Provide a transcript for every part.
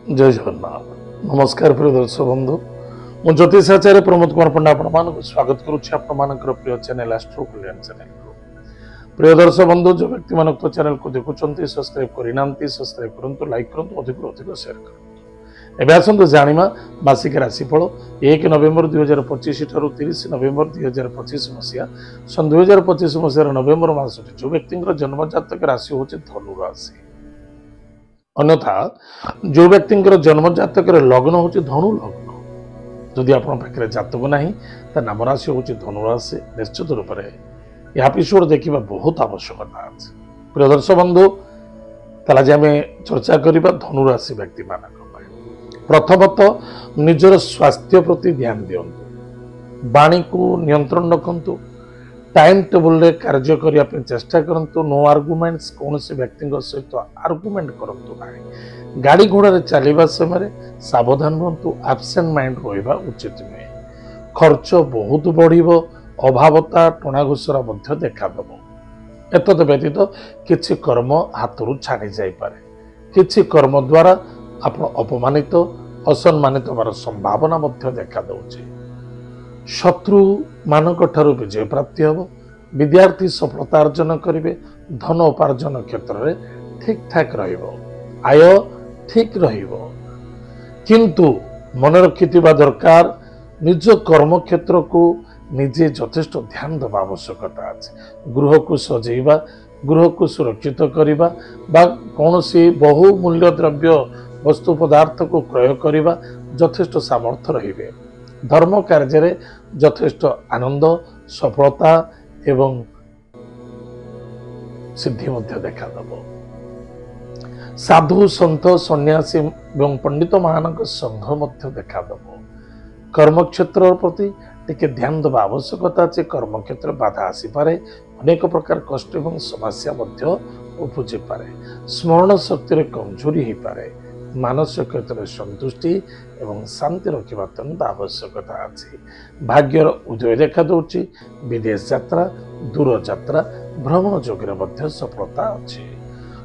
जय जगन्नाथ। नमस्कार प्रिय दर्शक बंधु, मु ज्योतिषाचार्य प्रमोद कुमार पंडा आपण स्वागत करुच्ची आपणकर प्रिय चैनल एस्ट्रो कल्याण चैनल को। प्रिय दर्शक बंधु, जो व्यक्ति मान चैनल को देखुं सब्सक्राइब करना सब्सक्राइब करूँ, लाइक करूँ, अधिक अधिक शेयर करूँ। एवं आसतु जाना मासिक राशिफल 1 नवेम्बर 2025 ठार 30 नवेम्बर 2025 मसीहा सन 2025 मसीहार नवेम्बर मास जो व्यक्ति जन्म जातक राशि हूँ धनु राशि। अन्यथा जो व्यक्ति जन्म जातक लग्न हूँ धनु लग्न, जदि आप जातक ना तो नाम राशि हूँ धनु राशि, निश्चित रूप से यह एपिसोड देखा बहुत आवश्यकता अच्छे। प्रिय दर्शक बंधु, आज आम चर्चा करवा धनु राशि व्यक्ति मान। प्रथमतः निजर स्वास्थ्य प्रति ध्यान दिंतु, वाणी को नियंत्रण रखु, टाइम टेबल रे कार्य करने चेष्टा करूँ। नो आर्गुमेंट्स, कौन से व्यक्ति सहित आर्गुमेंट करूँ ना। गाड़ी घोड़ा चलवा समय सावधान रुहतु, एब्सेंट माइंड रहा उचित नुहे। खर्च बहुत बढ़, अभावता टणाघुसरा देखादेव। एतद व्यतीत किछि कर्म हाथरू छाड़ी जापे, किछि कर्म द्वारा आप अपमानित असम्मानित होवार संभावना देखा दौचे। शत्रु मानक ठारू विजय प्राप्ति हम, विद्यार्थी सफलता अर्जन करेंगे, धन उपार्जन क्षेत्र में ठीक ठाक रहिबो, आय ठीक रहिबो। किंतु मन रखिथिबा दरकार निज कर्म क्षेत्र को निजे यथेष्ट ध्यान देवा आवश्यकता अच्छे। गृह को सजेवा, गृह को सुरक्षित करवा बा कौनसी बहुमूल्य द्रव्य वस्तु पदार्थ को क्रय करवा यथेष्ट सामर्थ्य रहिबे। धर्म कार्य रे यथेष्ट आनंद, सफलता एवं सिद्धि मध्य देखादेव। साधु सन्थ सन्यासी एवं पंडित मान संघ मध्य देखादेव। कर्म क्षेत्र प्रति टिके ध्यान देवा आवश्यकता अच्छे। कर्म क्षेत्र बाधा आसीपे, अनेक प्रकार कष्ट एवं समस्या मध्य उपजी पारे। स्मरण शक्ति रे कमजोरी हो पारे। मानसिक क्षेत्र में संतुष्टि एवं शांति रखा अत्यंत आवश्यकता अच्छी। भाग्यर उदय देखा दूची। विदेश यात्रा, दूर यात्रा, भ्रमण जोगे मध्य सफलता अच्छी।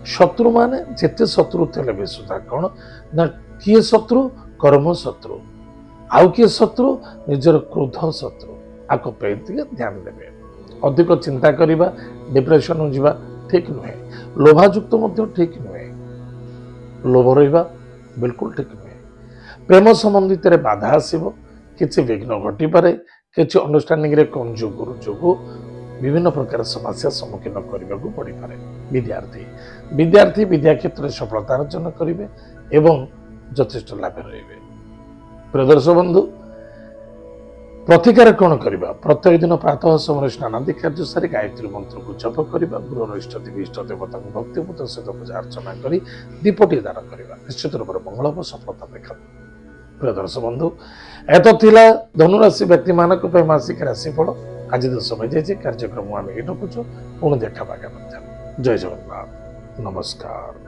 शत्रु माने जिते शत्रु थे भी सुधा कौन ना किए शत्रु, कर्म शत्रु, आउ किए शत्रु निजर क्रोध शत्रु। आपको ध्यान देवे। अधिक चिंता करवा, डिप्रेशन हो जावा ठीक नुहे। लोभायुक्त ठीक नुहे, लोभ रहा बिल्कुल ठीक नुहे। प्रेम संबंधित बाधा आसव, किसी विघ्न घटीपे, किसी अंडरस्टांडिंग रे कम जो विभिन्न प्रकार समस्या सम्मुखीन करने को पड़ पारे। विद्यार्थी विद्या क्षेत्र में सफलता अर्जन करेंगे एवं यथेष्ट लाभ रे। प्रिय दर्शक बंधु, प्रतिकार कौन करवा? प्रत्येक दिन प्रातः समय स्नानादि कार्य सारी गायत्री मंत्र को जप करवा, गृह इष्ट देवी इष्ट देवता को भक्तिपूत सहित पूजा अर्चना कर दीपटी दान करवा, निश्चित रूप से मंगल और सफलता देखा। प्रिय दर्शक बंधु, एत थिला धनुराशि व्यक्ति मानक मासिक राशिफल। आज तो समय जाइए, कार्यक्रम आम ये रखुचु, पुणी देखा। जय जगन्नाथ, नमस्कार।